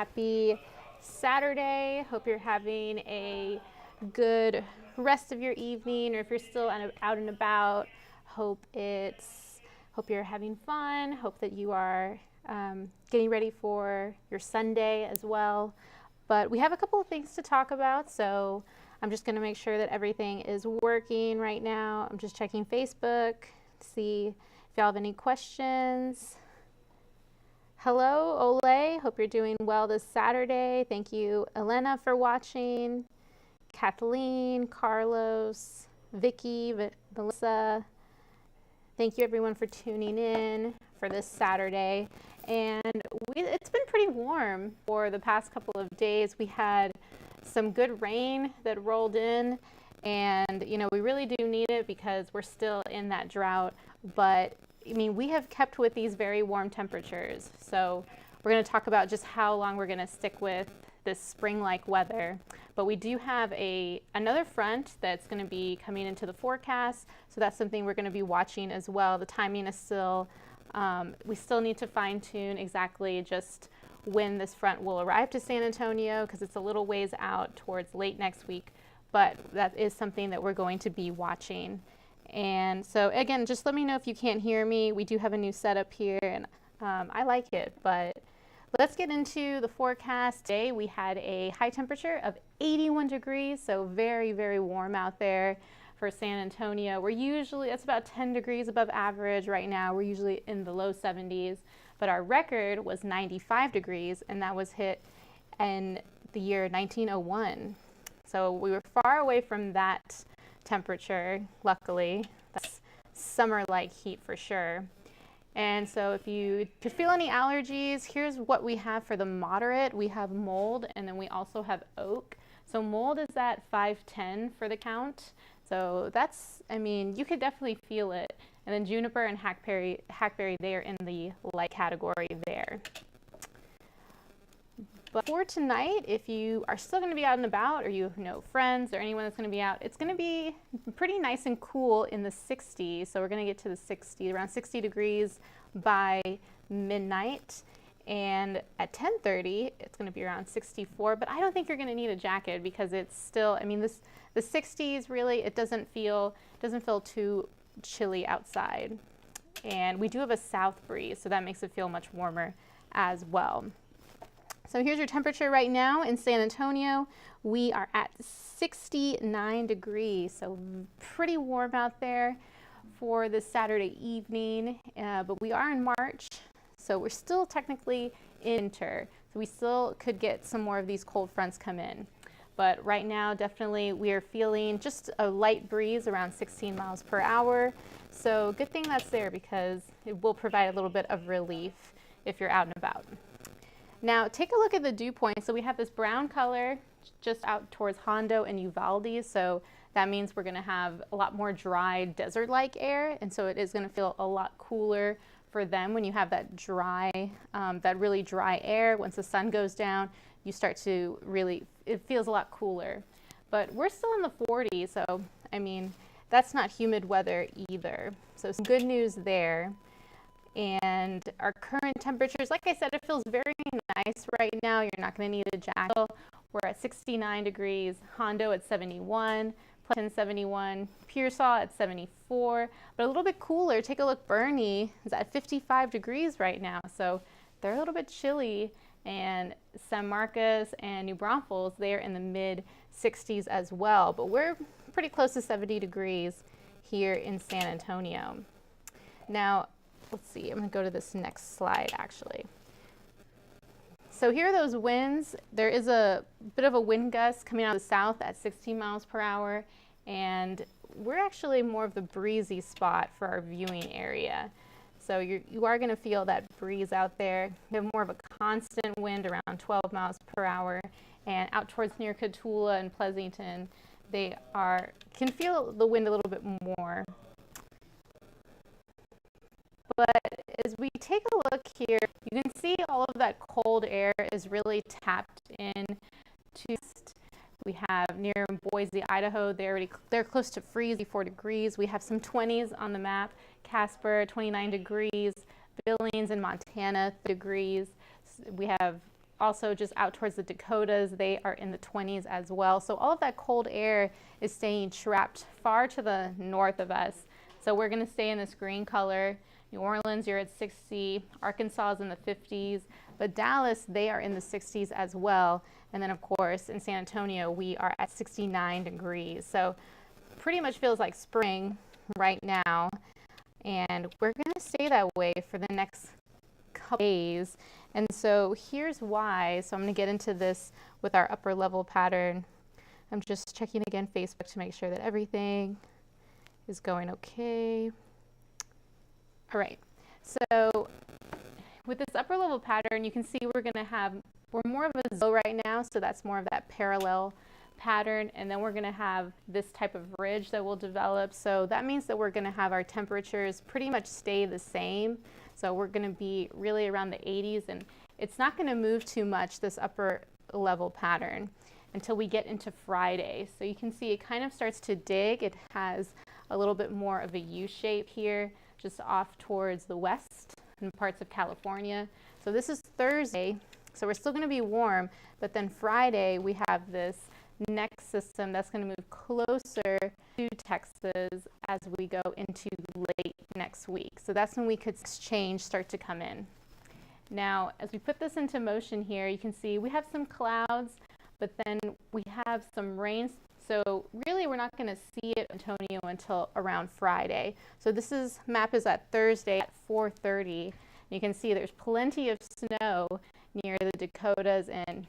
Happy Saturday. Hope you're having a good rest of your evening, or if you're still out and about, hope you're having fun. Hope that you are getting ready for your Sunday as well. But we have a couple of things to talk about, so I'm just going to make sure that everything is working right now. I'm just checking Facebook to see if y'all have any questions. Hello, Ole. Hope you're doing well this Saturday. Thank you, Elena, for watching. Kathleen, Carlos, Vicky, Melissa. Thank you, everyone, for tuning in for this Saturday. And it's been pretty warm for the past couple of days. We had some good rain that rolled in, and we really do need it because we're still in that drought. But we have kept with these very warm temperatures. So we're going to talk about just how long we're going to stick with this spring-like weather. But we do have another front that's going to be coming into the forecast. So that's something we're going to be watching as well. The timing is still, we still need to fine-tune exactly just when this front will arrive to San Antonio, because it's a little ways out towards late next week. But that is something that we're going to be watching. And so again, just let me know if you can't hear me. We do have a new setup here, and I like it. But let's get into the forecast. Today we had a high temperature of 81 degrees, so very, very warm out there for San Antonio. It's about 10 degrees above average right now. We're usually in the low 70s, but our record was 95 degrees, and that was hit in the year 1901. So we were far away from that temperature, luckily. That's summer-like heat for sure. And so if you feel any allergies, here's what we have for the moderate. We have mold, and then we also have oak. So mold is at 510 for the count. So that's, you could definitely feel it. And then juniper and hackberry, they are in the light category there. But for tonight, if you are still going to be out and about, or you know friends or anyone that's going to be out, it's going to be pretty nice and cool in the 60s. So we're going to get to the 60s, around 60 degrees by midnight. And at 10:30, it's going to be around 64. But I don't think you're going to need a jacket, because it's still, the 60s really, it doesn't feel too chilly outside. And we do have a south breeze, so that makes it feel much warmer as well. So here's your temperature right now in San Antonio. We are at 69 degrees, so pretty warm out there for this Saturday evening. But we are in March, so we're still technically in winter. So we still could get some more of these cold fronts come in. But right now, definitely, we are feeling just a light breeze around 16 miles per hour. So good thing that's there, because it will provide a little bit of relief if you're out and about. Now, take a look at the dew point. So we have this brown color just out towards Hondo and Uvalde. So that means we're going to have a lot more dry desert-like air. And so it is going to feel a lot cooler for them when you have that that really dry air. Once the sun goes down, you start to it feels a lot cooler. But we're still in the 40s. So, that's not humid weather either. So some good news there. And our current temperatures, like I said, it feels very nice right now. You're not going to need a jacket. We're at 69 degrees, Hondo at 71, Pleasanton 71, Pearsall at 74, but a little bit cooler. Take a look, Bernie is at 55 degrees right now, so they're a little bit chilly. And San Marcos and New Braunfels, they're in the mid 60s as well, but we're pretty close to 70 degrees here in San Antonio. Now, let's see, I'm going to go to this next slide actually. So here are those winds. There is a bit of a wind gust coming out of the south at 16 miles per hour, and we're actually more of the breezy spot for our viewing area. So you are going to feel that breeze out there. We have more of a constant wind around 12 miles per hour, and out towards near Cotulla and Pleasanton, they can feel the wind a little bit more. But as we take a look here, you can see all of that cold air is really tapped in to. We have near Boise, Idaho, they're close to freezing, 4 degrees. We have some 20s on the map. Casper, 29 degrees. Billings in Montana, 30 degrees. We have also just out towards the Dakotas, they are in the 20s as well. So all of that cold air is staying trapped far to the north of us. So we're going to stay in this green color. New Orleans, you're at 60. Arkansas is in the 50s. But Dallas, they are in the 60s as well. And then, of course, in San Antonio, we are at 69 degrees. So pretty much feels like spring right now. And we're going to stay that way for the next couple days. And so here's why. So I'm going to get into this with our upper level pattern. I'm just checking again Facebook to make sure that everything is going okay. All right. So with this upper level pattern, you can see we're more of a zone right now. So that's more of that parallel pattern. And then we're going to have this type of ridge that will develop. So that means that we're going to have our temperatures pretty much stay the same. So we're going to be really around the 80s, and it's not going to move too much, this upper level pattern, until we get into Friday. So you can see it kind of starts to dig. It has a little bit more of a U shape here, just off towards the west and parts of California. So this is Thursday, so we're still going to be warm, but then Friday we have this next system that's going to move closer to Texas as we go into late next week. So that's when we could change start to come in. Now, as we put this into motion here, you can see we have some clouds, but then we have some rain. So really we're not going to see it in Antonio until around Friday. So this map is at Thursday at 4:30. You can see there's plenty of snow near the Dakotas and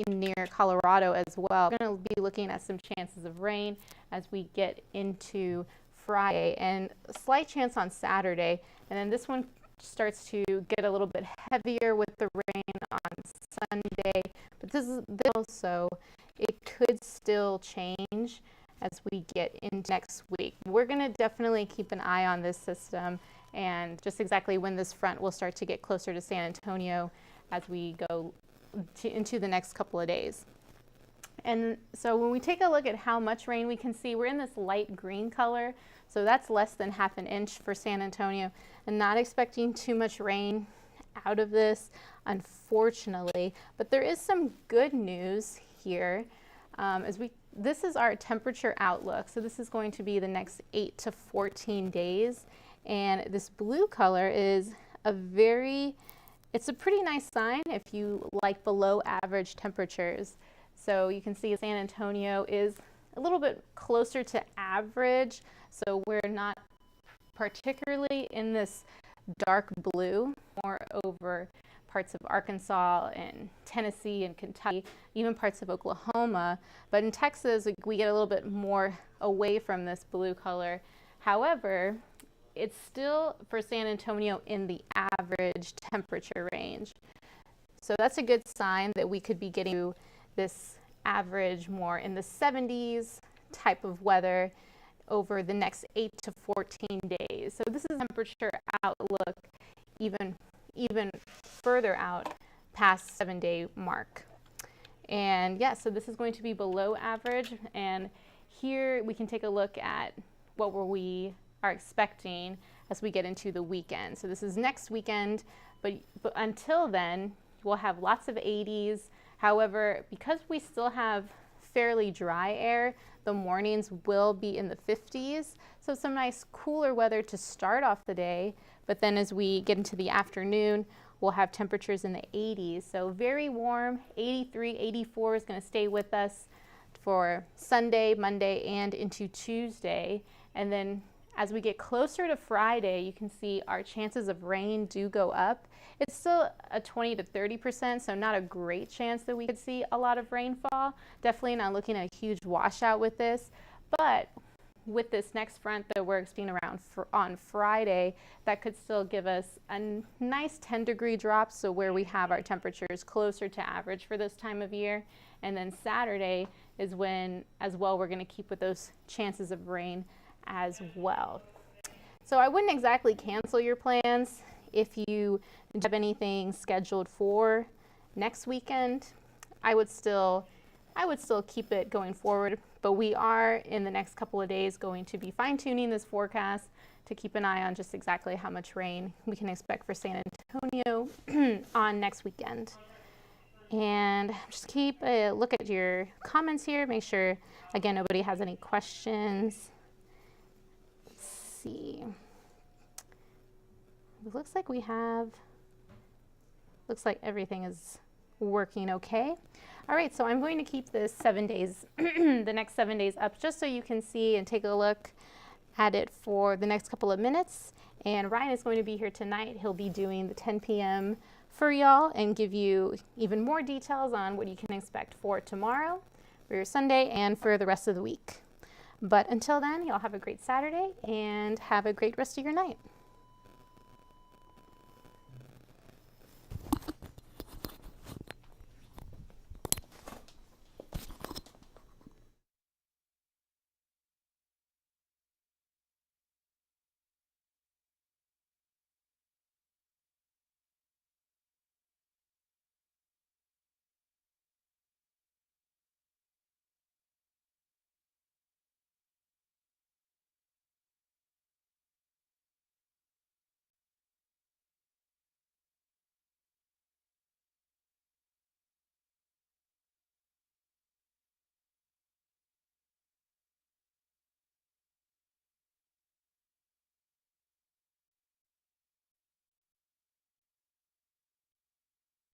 near Colorado as well. We're going to be looking at some chances of rain as we get into Friday, and a slight chance on Saturday. And then this one starts to get a little bit heavier with the rain on Sunday. But this also, it could still change as we get into next week. We're going to definitely keep an eye on this system and just exactly when this front will start to get closer to San Antonio as we go into the next couple of days. And so when we take a look at how much rain we can see, we're in this light green color. So that's less than half an inch for San Antonio, and not expecting too much rain out of this, unfortunately. But there is some good news here. This is our temperature outlook. So this is going to be the next 8 to 14 days. And this blue color is it's a pretty nice sign if you like below average temperatures. So you can see San Antonio is a little bit closer to average. So we're not particularly in this dark blue, more over parts of Arkansas and Tennessee and Kentucky, even parts of Oklahoma. But in Texas, we get a little bit more away from this blue color. However, it's still for San Antonio in the average temperature range. So that's a good sign that we could be getting to this average more in the 70s type of weather over the next 8 to 14 days. So this is temperature outlook even further out past 7-day mark. And yeah, so this is going to be below average. And here we can take a look at what we are expecting as we get into the weekend. So this is next weekend, but until then, we'll have lots of 80s. However, because we still have fairly dry air, the mornings will be in the 50s. So some nice cooler weather to start off the day. But then as we get into the afternoon, we'll have temperatures in the 80s. So very warm, 83, 84 is going to stay with us for Sunday, Monday, and into Tuesday. And then as we get closer to Friday, you can see our chances of rain do go up. It's still a 20 to 30%, so not a great chance that we could see a lot of rainfall. Definitely not looking at a huge washout with this. But with this next front that we're expecting around on Friday, that could still give us a nice 10-degree drop, so where we have our temperatures closer to average for this time of year. And then Saturday is when, as well, we're going to keep with those chances of rain as well. So I wouldn't exactly cancel your plans if you have anything scheduled for next weekend. I would still keep it going forward, but we are in the next couple of days going to be fine-tuning this forecast to keep an eye on just exactly how much rain we can expect for San Antonio on next weekend. And just keep a look at your comments here. Make sure, again, nobody has any questions. Let's see. It looks like looks like everything is working okay. All right, so I'm going to keep this 7 days, the next 7 days up, just so you can see and take a look at it for the next couple of minutes. And Ryan is going to be here tonight. He'll be doing the 10 p.m. for y'all and give you even more details on what you can expect for tomorrow, for your Sunday, and for the rest of the week. But until then, y'all have a great Saturday and have a great rest of your night.